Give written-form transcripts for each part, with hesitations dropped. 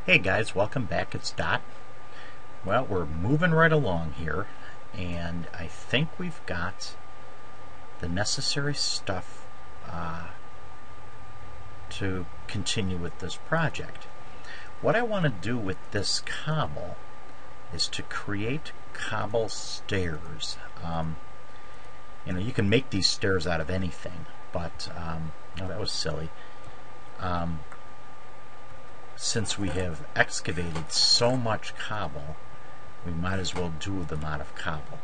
Hey guys, welcome back. It's Dot. Well, we're moving right along here, and I think we've got the necessary stuff to continue with this project. What I want to do with this cobble is to create cobble stairs. You can make these stairs out of anything, but oh, that was silly. Since we have excavated so much cobble, we might as well do them out of cobble.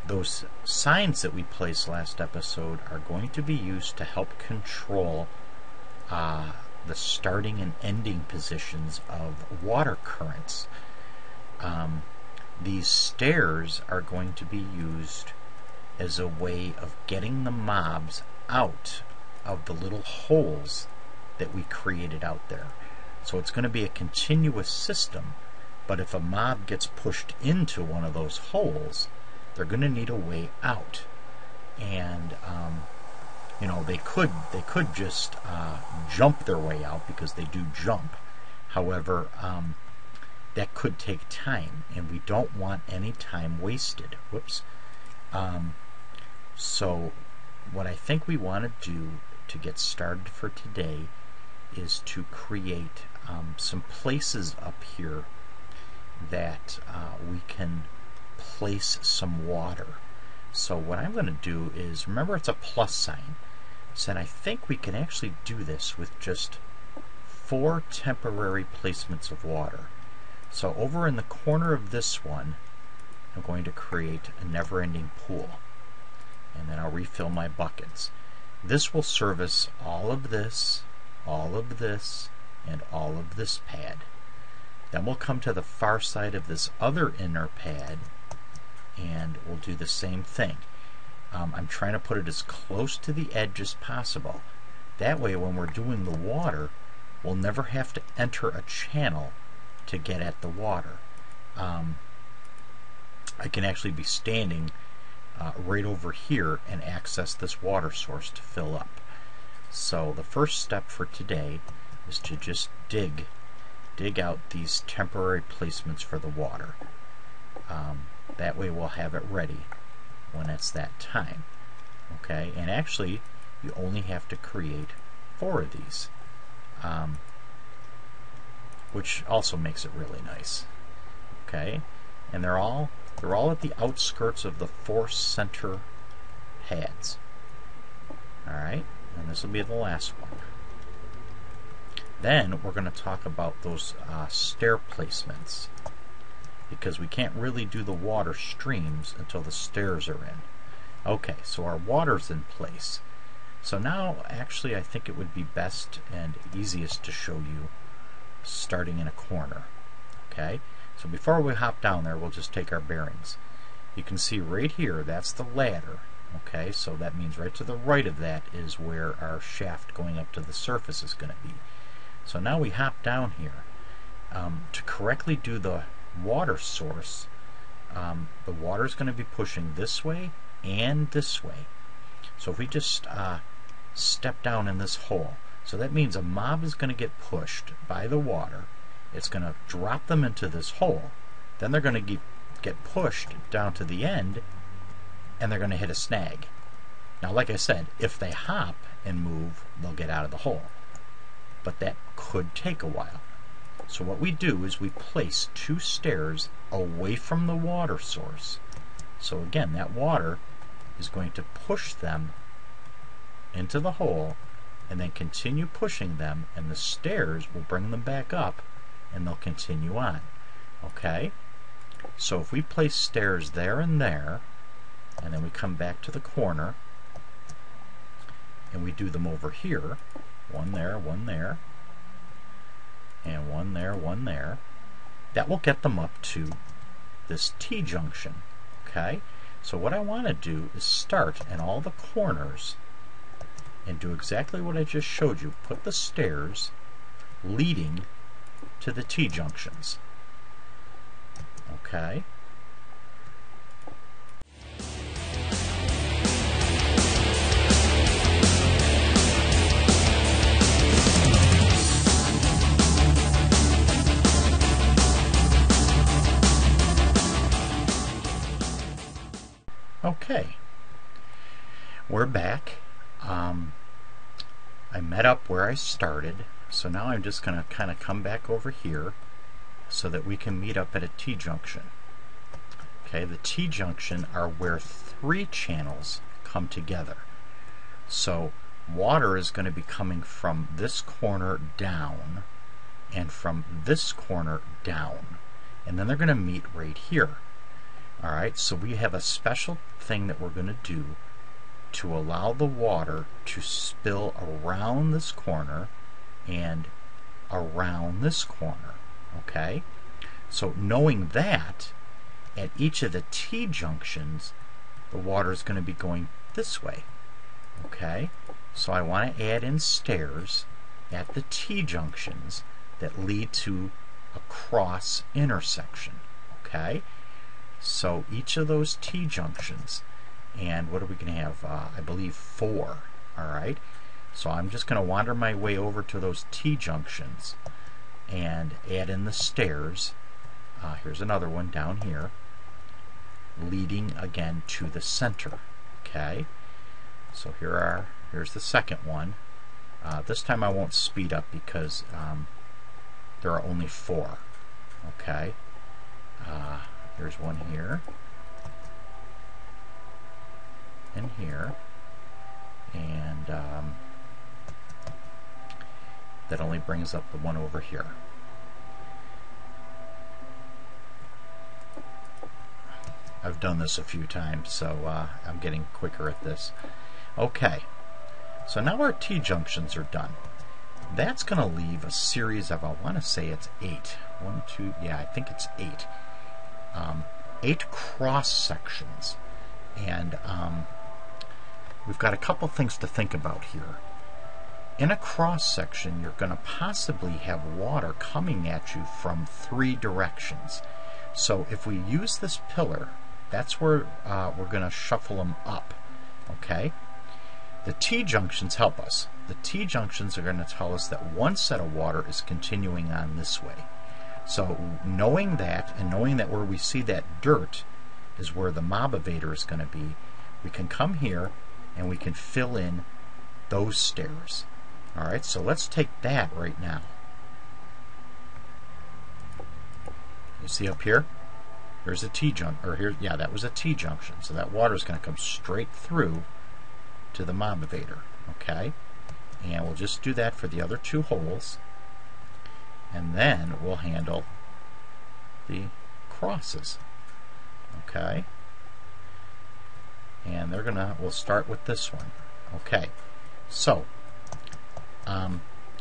Those signs that we placed last episode are going to be used to help control the starting and ending positions of water currents. These stairs are going to be used as a way of getting the mobs out of the little holes that we created out there. So it's going to be a continuous system, but if a mob gets pushed into one of those holes, they're going to need a way out. And they could just jump their way out, because they do jump. However, that could take time, and we don't want any time wasted. Whoops. So what I think we want to do to get started for today is to create some places up here that we can place some water. So what I'm going to do is, remember, it's a plus sign. So I think we can actually do this with just 4 temporary placements of water. So over in the corner of this one, I'm going to create a never-ending pool, and then I'll refill my buckets. This will service all of this, and all of this pad. Then we'll come to the far side of this other inner pad, and we'll do the same thing. I'm trying to put it as close to the edge as possible. That way, when we're doing the water, we'll never have to enter a channel to get at the water. I can actually be standing right over here and access this water source to fill up. So the first step for today is to just dig out these temporary placements for the water. That way we'll have it ready when it's that time. Okay, and actually you only have to create 4 of these, which also makes it really nice. Okay, and they're all at the outskirts of the 4 center pads. Alright, and this will be the last one. Then we're going to talk about those stair placements, because we can't really do the water streams until the stairs are in. Okay, so our water's in place. So now, actually, I think it would be best and easiest to show you starting in a corner. Okay, so before we hop down there, we'll just take our bearings. You can see right here, that's the ladder. Okay, so that means right to the right of that is where our shaft going up to the surface is going to be. So now we hop down here. To correctly do the water source, the water is going to be pushing this way and this way. So if we just step down in this hole, so that means a mob is going to get pushed by the water. It's going to drop them into this hole. Then they're going to get pushed down to the end, and they're going to hit a snag. Now, like I said, if they hop and move, they'll get out of the hole. But that could take a while. So what we do is we place 2 stairs away from the water source. So again, that water is going to push them into the hole, and then continue pushing them, and the stairs will bring them back up, and they'll continue on. Okay? So if we place stairs there, and then we come back to the corner, and we do them over here, 1 there, 1 there, and 1 there, 1 there, that will get them up to this T-junction. Okay? So what I want to do is start in all the corners and do exactly what I just showed you. Put the stairs leading to the T-junctions. Okay? Okay, we're back. I met up where I started, so now I'm just going to kind of come back over here so that we can meet up at a T-junction. Okay, the T-junction are where three channels come together. So water is going to be coming from this corner down and from this corner down, and then they're going to meet right here. Alright, so we have a special thing that we're going to do to allow the water to spill around this corner and around this corner. Okay, so knowing that at each of the T-junctions the water is going to be going this way. Okay, so I want to add in stairs at the T-junctions that lead to a cross intersection. Okay, so each of those T-junctions, and what are we going to have? I believe 4. Alright, so I'm just going to wander my way over to those T-junctions and add in the stairs. Here's another one down here, leading again to the center. Okay, so here's the second one. This time I won't speed up because there are only 4. Okay, here's one here and here, and that only brings up the one over here. I've done this a few times, so I'm getting quicker at this. Okay, so now our T-junctions are done. That's going to leave a series of, I want to say it's 8. 1, 2, yeah, I think it's 8. 8 cross sections. And we've got a couple things to think about here. In a cross section, you're going to possibly have water coming at you from 3 directions. So if we use this pillar, that's where we're going to shuffle them up. Okay? The T-junctions help us. The T-junctions are going to tell us that one set of water is continuing on this way. So knowing that, and knowing that where we see that dirt is where the mob evader is going to be, we can come here and we can fill in those stairs. Alright, so let's take that right now. You see up here? There's a T-junction, or here, yeah, that was a T-junction. So that water is going to come straight through to the mob evader. Okay? And we'll just do that for the other 2 holes. And then we'll handle the crosses. Okay? And we'll start with this one. Okay, so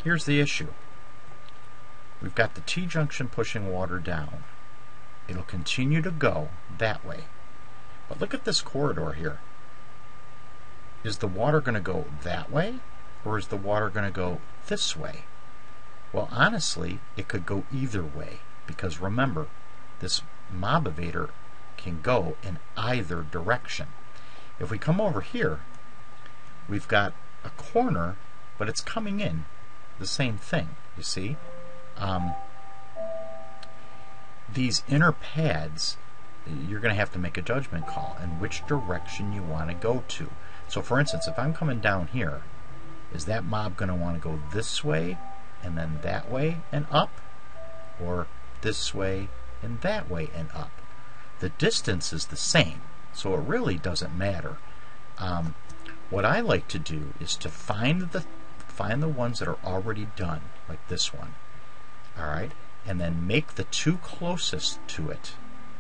here's the issue. We've got the T-junction pushing water down. It'll continue to go that way. But look at this corridor here. Is the water going to go that way, or is the water going to go this way? Well, honestly, it could go either way, because remember, this mob evader can go in either direction. If we come over here, we've got a corner, but it's coming in the same thing, you see? These inner pads, you're going to have to make a judgment call in which direction you want to go to. So for instance, if I'm coming down here, is that mob going to want to go this way and then that way and up, or this way and that way and up? The distance is the same, so it really doesn't matter. What I like to do is to find the ones that are already done, like this one. Alright, and then make the 2 closest to it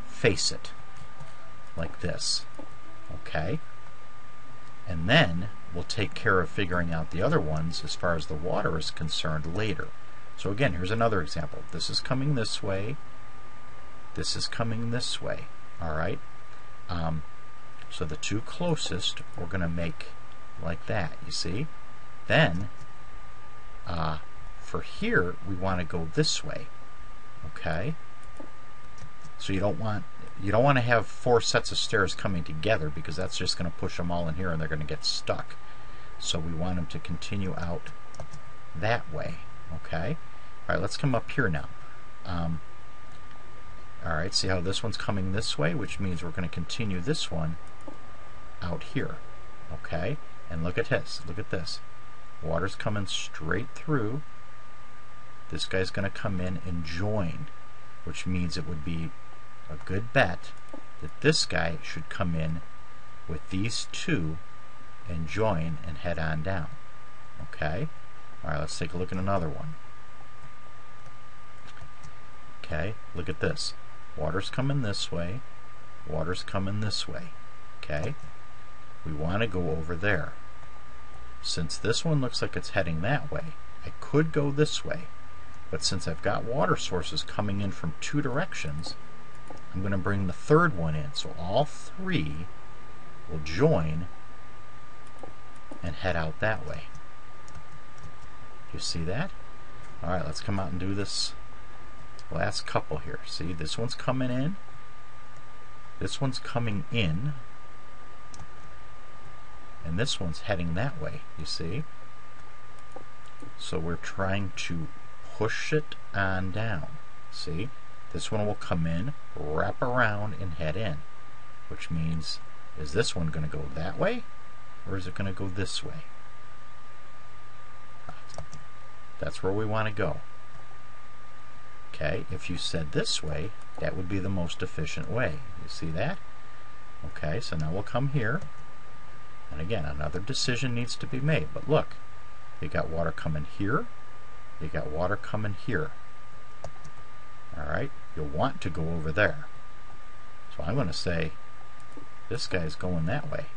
face it, like this. Okay? And then we'll take care of figuring out the other ones as far as the water is concerned later. So again, here's another example. This is coming this way. This is coming this way. Alright? So the 2 closest we're going to make like that, you see? Then, for here, we want to go this way. Okay? So you don't want to have 4 sets of stairs coming together, because that's just going to push them all in here and they're going to get stuck. So we want them to continue out that way. Okay? Alright, let's come up here now. Alright, see how this one's coming this way, which means we're going to continue this one out here. Okay? And look at this. Look at this. Water's coming straight through. This guy's going to come in and join, which means it would be a good bet that this guy should come in with these two and join and head on down. Okay? Alright, let's take a look at another one. Okay, look at this. Water's coming this way. Water's coming this way. Okay? We want to go over there. Since this one looks like it's heading that way, I could go this way. But since I've got water sources coming in from two directions, I'm going to bring the third one in. So all three will join and head out that way. You see that? Alright, let's come out and do this last couple here. See, this one's coming in. This one's coming in. And this one's heading that way, you see? So we're trying to push it on down. See? This one will come in, wrap around, and head in. Which means, is this one going to go that way? Or is it going to go this way? That's where we want to go. Okay, if you said this way, that would be the most efficient way. You see that? Okay, so now we'll come here. And again, another decision needs to be made. But look, you got water coming here. You got water coming here. Alright, you'll want to go over there. So I'm going to say, this guy's going that way.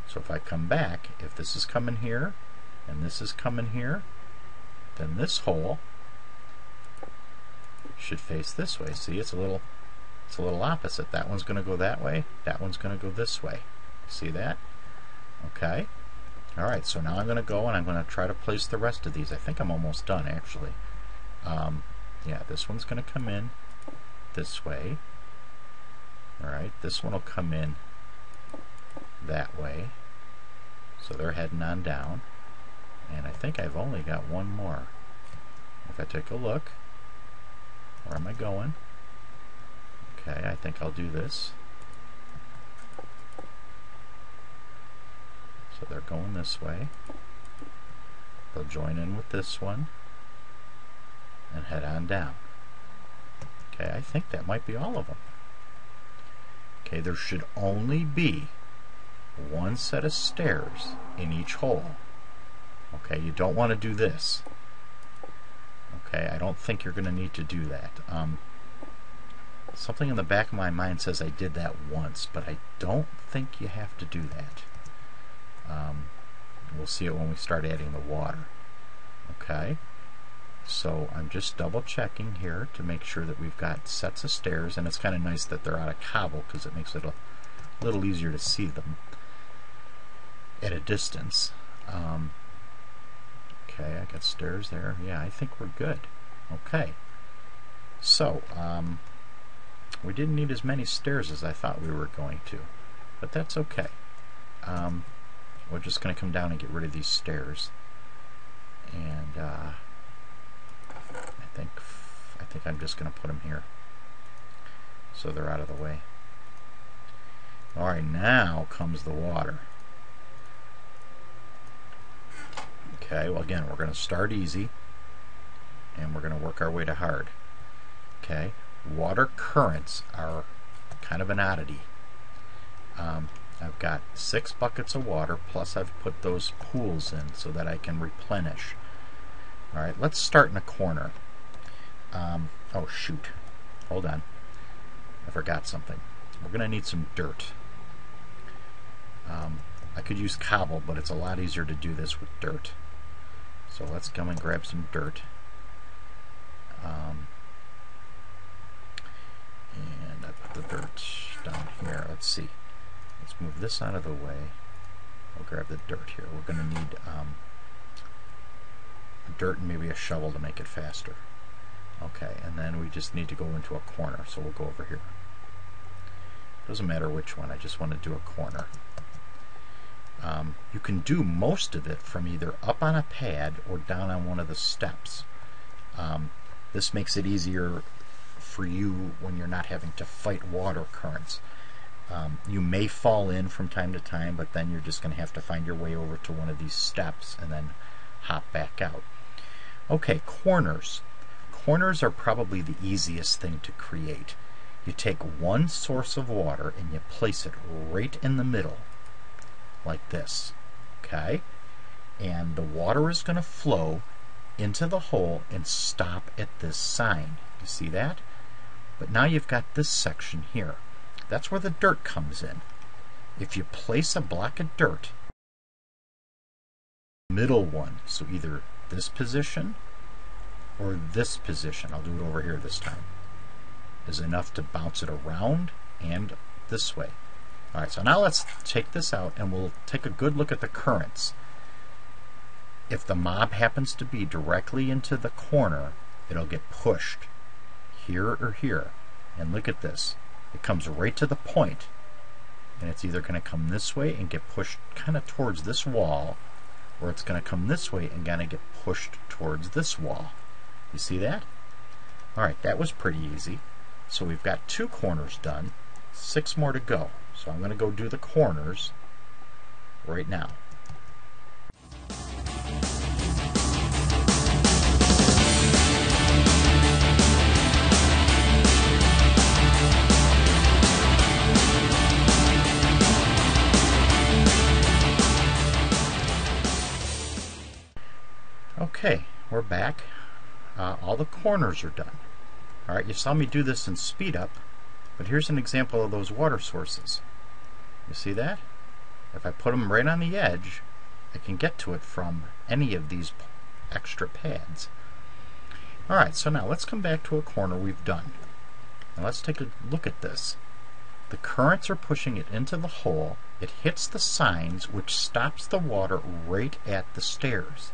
So if I come back, if this is coming here, and this is coming here, then this hole should face this way. See, it's a little opposite. That one's going to go that way. That one's going to go this way. See that? Okay. Alright, so now I'm going to go and I'm going to try to place the rest of these. I think I'm almost done, actually. Yeah, this one's going to come in this way. Alright, this one will come in that way. So they're heading on down. And I think I've only got one more. If I take a look, where am I going? Okay, I think I'll do this. So they're going this way. They'll join in with this one and head on down. Okay, I think that might be all of them. Okay, there should only be one set of stairs in each hole. Okay, you don't want to do this. Okay, I don't think you're going to need to do that. Something in the back of my mind says I did that once, but I don't think you have to do that. We'll see it when we start adding the water. Okay, so I'm just double checking here to make sure that we've got sets of stairs, and it's kind of nice that they're out of cobble because it makes it a little easier to see them at a distance. Okay, I got stairs there. Yeah, I think we're good. Okay, so we didn't need as many stairs as I thought we were going to, but that's okay. We're just going to come down and get rid of these stairs, and I think I'm just going to put them here so they're out of the way. Alright, now comes the water. Okay, well again, we're going to start easy and we're going to work our way to hard. Okay, water currents are kind of an oddity. I've got 6 buckets of water, plus I've put those pools in so that I can replenish. Alright, let's start in a corner. Oh shoot, hold on, I forgot something. We're going to need some dirt. I could use cobble, but it's a lot easier to do this with dirt. So let's come and grab some dirt. And I put the dirt down here. Let's see. Let's move this out of the way. We'll grab the dirt here. We're going to need dirt and maybe a shovel to make it faster. Okay, and then we just need to go into a corner, so we'll go over here. Doesn't matter which one, I just want to do a corner. You can do most of it from either up on a pad or down on one of the steps. This makes it easier for you when you're not having to fight water currents. You may fall in from time to time, but then you're just going to have to find your way over to one of these steps and then hop back out. Okay, corners. Corners are probably the easiest thing to create. You take one source of water and you place it right in the middle, like this. Okay? And the water is going to flow into the hole and stop at this sign. You see that? But now you've got this section here. That's where the dirt comes in. If you place a block of dirt, middle one, so either this position or this position, I'll do it over here this time, is enough to bounce it around and this way. Alright, so now let's take this out and we'll take a good look at the currents. If the mob happens to be directly into the corner, it'll get pushed here or here. And look at this. It comes right to the point, and it's either going to come this way and get pushed kind of towards this wall, or it's going to come this way and going to get pushed towards this wall. You see that? Alright, that was pretty easy. So we've got 2 corners done, 6 more to go. So I'm going to go do the corners right now. Okay, we're back. All the corners are done. Alright, you saw me do this in speed up, but here's an example of those water sources. You see that? If I put them right on the edge, I can get to it from any of these extra pads. Alright, so now let's come back to a corner we've done. Now let's take a look at this. The currents are pushing it into the hole. It hits the signs, which stops the water right at the stairs.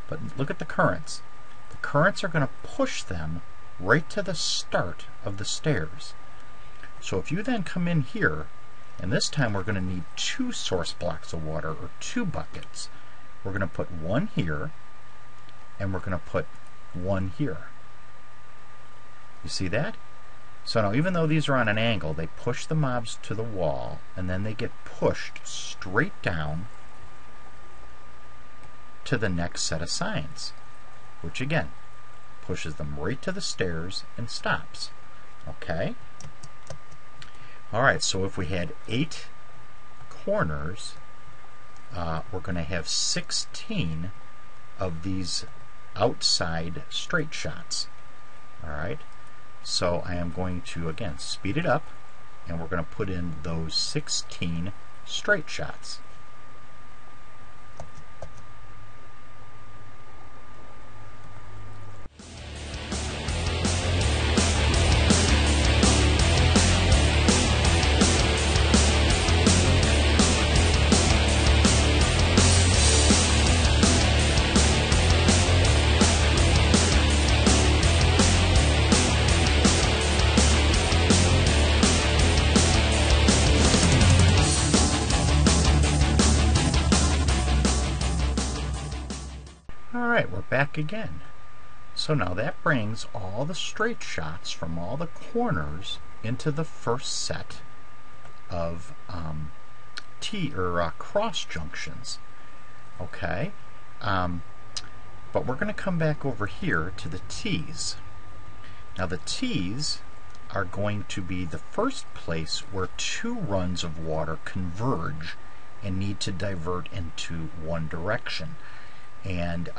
But look at the currents. The currents are going to push them right to the start of the stairs. So if you then come in here, and this time we're going to need 2 source blocks of water, or 2 buckets. We're going to put one here, and we're going to put one here. You see that? So now even though these are on an angle, they push the mobs to the wall, and then they get pushed straight down to the next set of signs, which again pushes them right to the stairs and stops. Okay? Alright, so if we had 8 corners, we're going to have 16 of these outside straight shots. Alright? So I am going to, again, speed it up, and we're going to put in those 16 straight shots. Alright, we're back again. So now that brings all the straight shots from all the corners into the first set of cross junctions. Okay? But we're going to come back over here to the T's. Now the T's are going to be the first place where 2 runs of water converge and need to divert into one direction. And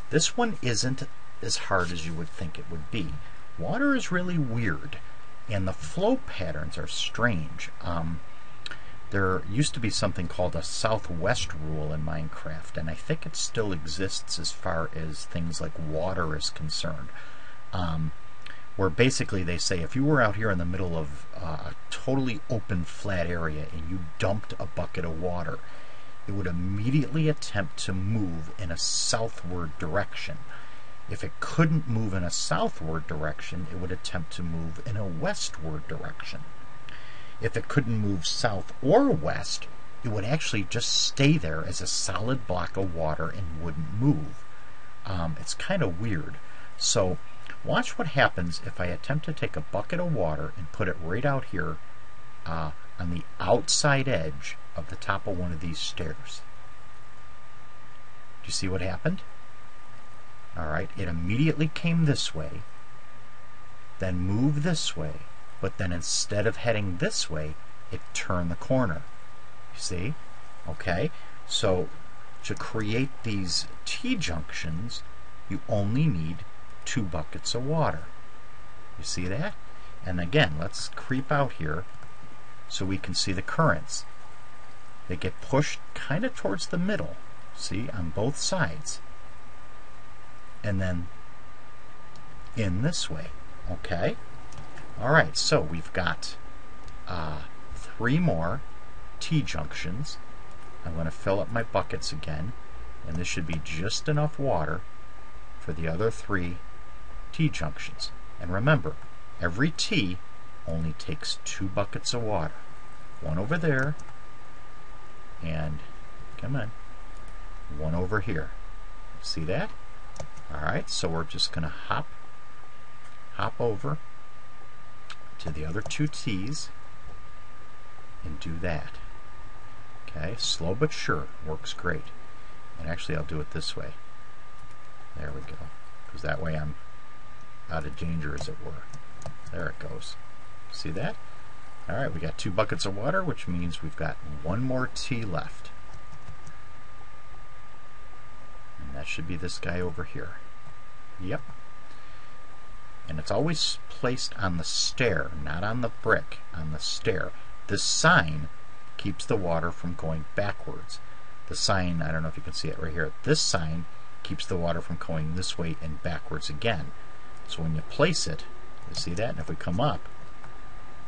this one isn't as hard as you would think it would be. Water is really weird, and the flow patterns are strange. There used to be something called a southwest rule in Minecraft, and I think it still exists as far as things like water is concerned. Where basically they say if you were out here in the middle of a totally open flat area and you dumped a bucket of water, it would immediately attempt to move in a southward direction. If it couldn't move in a southward direction, it would attempt to move in a westward direction. If it couldn't move south or west, it would actually just stay there as a solid block of water and wouldn't move. It's kind of weird. So watch what happens if I attempt to take a bucket of water and put it right out here on the outside edge of the top of one of these stairs. Do you see what happened? Alright, it immediately came this way, then moved this way, but then instead of heading this way, it turned the corner. You see? Okay, so to create these T-junctions, you only need 2 buckets of water. You see that? And again, let's creep out here so we can see the currents. They get pushed kind of towards the middle, see, on both sides. And then in this way, okay? Alright, so we've got 3 more T-junctions. I'm going to fill up my buckets again, and this should be just enough water for the other 3 T-junctions. And remember, every T only takes 2 buckets of water. One over there, and, come on, one over here. See that? Alright, so we're just going to hop over to the other 2 T's and do that. Okay, slow but sure, works great. And actually I'll do it this way. There we go, because that way I'm out of danger, as it were. There it goes. See that? Alright, we got 2 buckets of water, which means we've got 1 more T left. And that should be this guy over here. Yep. And it's always placed on the stair, not on the brick, on the stair. This sign keeps the water from going backwards. The sign, I don't know if you can see it right here, this sign keeps the water from going this way and backwards again. So when you place it, you see that? And if we come up,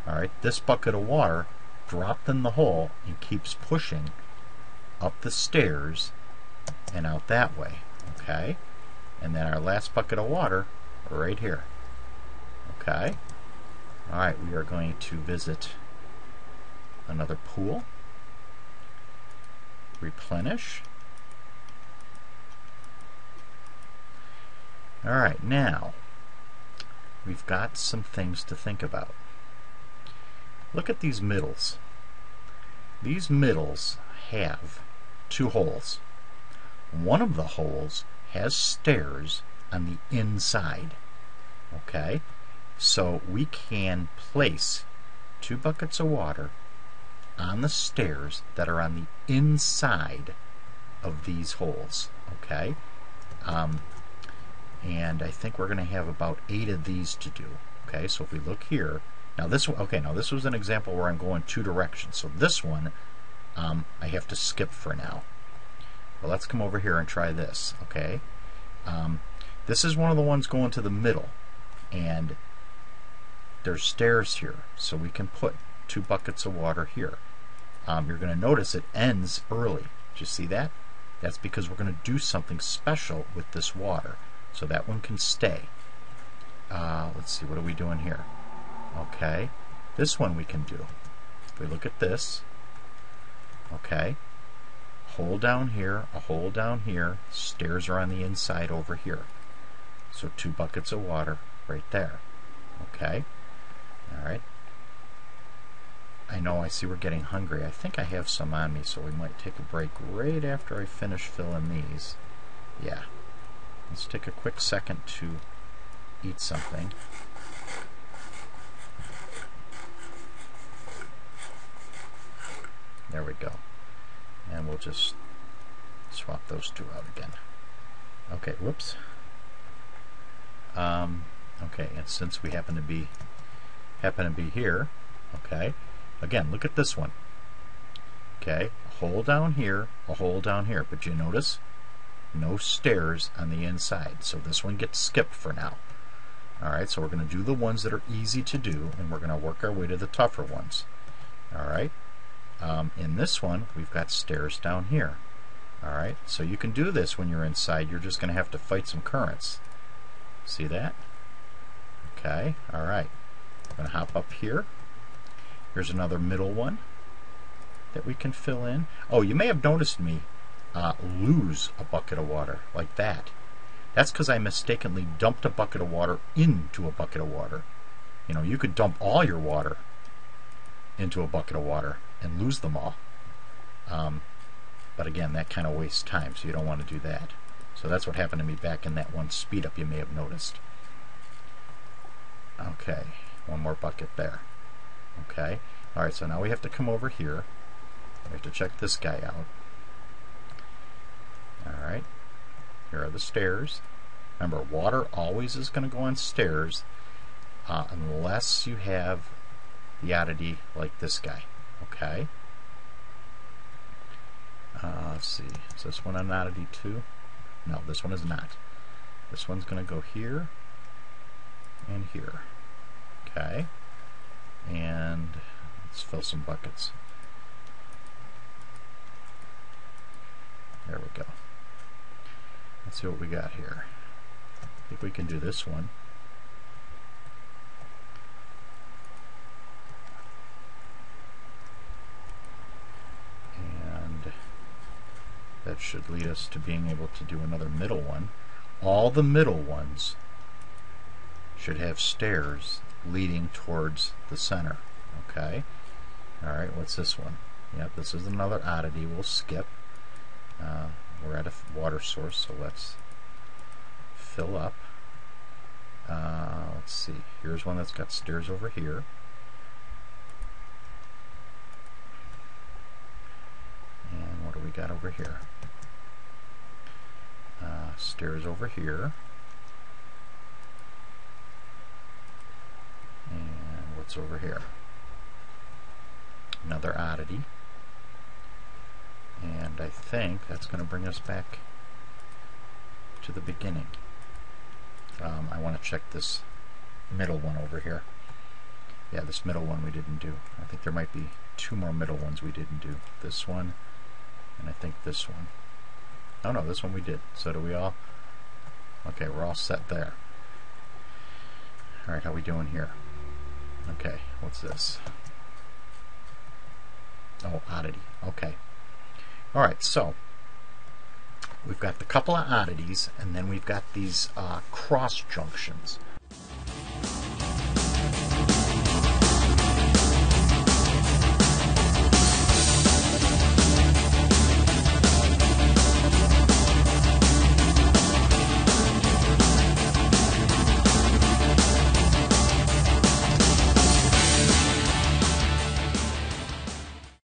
alright, this bucket of water dropped in the hole and keeps pushing up the stairs and out that way. Okay? And then our last bucket of water right here. Okay? Alright, we are going to visit another pool. Replenish. Alright, now we've got some things to think about. Look at these middles. These middles have 2 holes. One of the holes has stairs on the inside. Okay? So we can place 2 buckets of water on the stairs that are on the inside of these holes. Okay? And I think we're going to have about 8 of these to do. Okay, so if we look here, now this one, okay, now this was an example where I'm going 2 directions. So this one, I have to skip for now. But let's come over here and try this. Okay, this is one of the ones going to the middle, and there's stairs here, so we can put 2 buckets of water here. You're going to notice it ends early. Did you see that? That's because we're going to do something special with this water. So that one can stay. Let's see, what are we doing here? Okay, this one we can do. If we look at this, okay, hole down here, a hole down here, stairs are on the inside over here. So 2 buckets of water right there. Okay, alright. I know, I see we're getting hungry. I think I have some on me, so we might take a break right after I finish filling these. Yeah. Let's take a quick second to eat something. There we go. And we'll just swap those 2 out again. Okay, whoops. Okay, and since we happen to be here, okay, again, look at this one. Okay, a hole down here, a hole down here, but you notice no stairs on the inside, so this one gets skipped for now. Alright, so we're going to do the ones that are easy to do, and we're going to work our way to the tougher ones. Alright, in this one we've got stairs down here. Alright, so you can do this when you're inside. You're just going to have to fight some currents. See that? Okay, alright. I'm going to hop up here. Here's another middle one that we can fill in. Oh, you may have noticed me lose a bucket of water like that. That's because I mistakenly dumped a bucket of water into a bucket of water. You know, you could dump all your water into a bucket of water and lose them all. But again, that kind of wastes time, so you don't want to do that. So that's what happened to me back in that one speed up you may have noticed. Okay, one more bucket there. Okay, alright, so now we have to come over here. We have to check this guy out. Alright, here are the stairs. Remember, water always is going to go on stairs unless you have the oddity like this guy. Okay. Let's see. Is this one an oddity too? No, this one is not. This one's going to go here and here. Okay. And let's fill some buckets. There we go. Let's see what we got here. I think we can do this one. And that should lead us to being able to do another middle one. All the middle ones should have stairs leading towards the center. Okay. Alright, what's this one? Yep, this is another oddity we'll skip. We're at a water source, so let's fill up. Let's see. Here's one that's got stairs over here. And what do we got over here? Stairs over here. And what's over here? Another oddity. And I think that's going to bring us back to the beginning. I want to check this middle one over here. Yeah, this middle one we didn't do. I think there might be two more middle ones we didn't do. This one, and I think this one. Oh no, this one we did. So do we all? Okay, we're all set there. Alright, how we doing here? Okay, what's this? Oh, oddity. Okay. Alright, so we've got the couple of oddities, and then we've got these cross junctions.